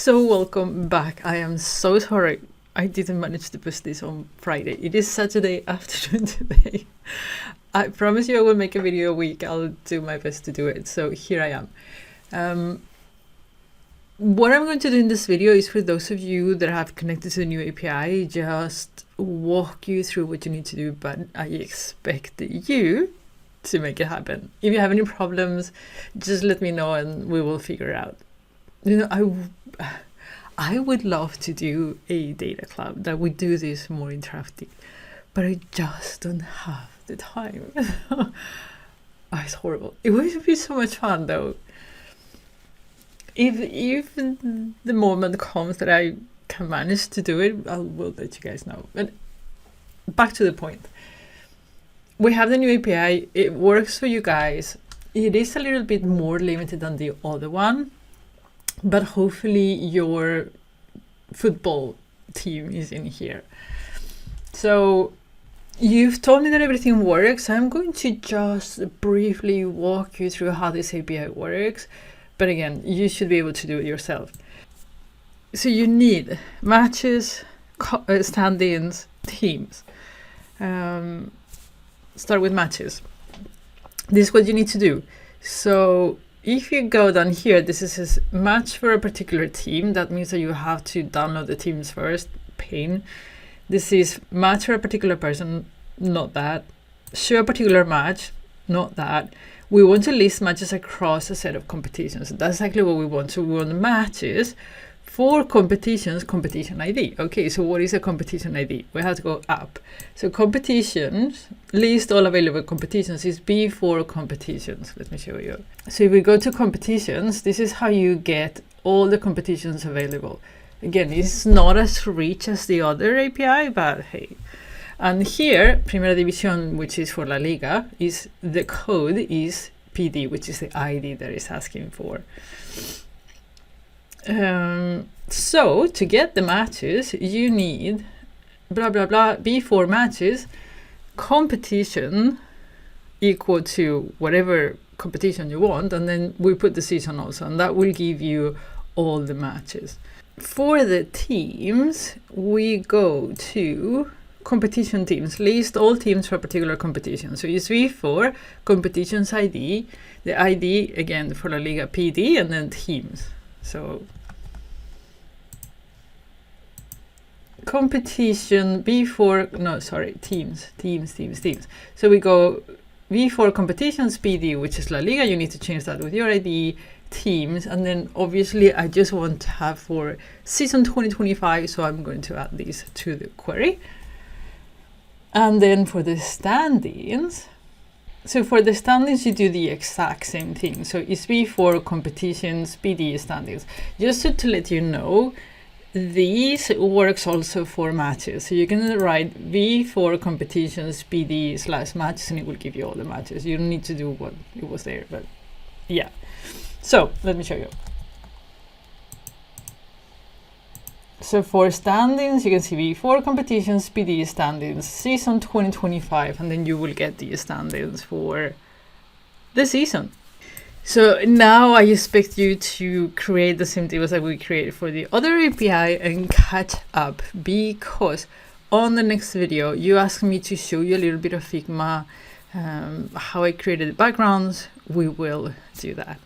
So welcome back. I am so sorry I didn't manage to post this on Friday. It is Saturday afternoon today. I promise you I will make a video a week. I'll do my best to do it. So here I am. What I'm going to do in this video is for those of you that have connected to the new API, just walk you through what you need to do, but I expect you to make it happen. If you have any problems, just let me know and we will figure it out. You know, I would love to do a data club that would do this more interactive, but I just don't have the time. It's horrible. It would be so much fun though. If the moment comes that I can manage to do it, I will let you guys know. But back to the point. We have the new API. It works for you guys. It is a little bit more limited than the other one, but hopefully your football team is in here. So you've told me that everything works. I'm going to just briefly walk you through how this API works. But again, you should be able to do it yourself. So you need matches, stand-ins, teams. Start with matches. This is what you need to do. So if you go down here, this is a match for a particular team. That means that you have to download the teams first. Pain. This is match for a particular person. Not that. Show a particular match. Not that. We want to list matches across a set of competitions. That's exactly what we want. So we want matches for competitions, competition ID. Okay, so what is a competition ID? We have to go up. So competitions, list all available competitions is B for competitions. Let me show you. So if we go to competitions, this is how you get all the competitions available. Again, it's not as rich as the other API, but hey. And here, Primera División, which is for La Liga, is the code is PD, which is the ID that it's asking for. So to get the matches, you need blah, blah, blah, B4 matches, competition equal to whatever competition you want. And then we put the season also, and that will give you all the matches. For the teams, we go to competition teams, list all teams for a particular competition. So use V4 competitions ID, the ID again for La Liga PD, and then teams. So competition V4, no, sorry, teams. So we go V4 competitions PD, which is La Liga. You need to change that with your ID, teams, and then obviously I just want to have for season 2025, so I'm going to add these to the query. And then for the stand-ins, so for the stand-ins, you do the exact same thing. So it's V4 competitions, PD stand-ins. Just to let you know, these works also for matches. So you can write V4 competitions, PD / matches, and it will give you all the matches. You don't need to do what it was there, but yeah. So let me show you. So for stand-ins, you can see V4 competitions, PD stand-ins, season 2025, and then you will get the stand-ins for the season. So now I expect you to create the same tables that we created for the other API and catch up, because on the next video, you asked me to show you a little bit of Figma, how I created the backgrounds. We will do that.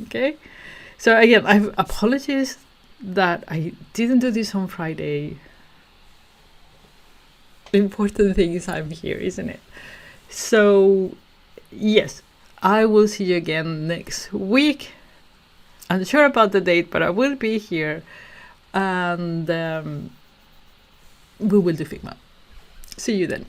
Okay. So again, I apologize that I didn't do this on Friday. The important thing is I'm here, isn't it? So yes, I will see you again next week. I'm not sure about the date, but I will be here, and we will do Figma. See you then.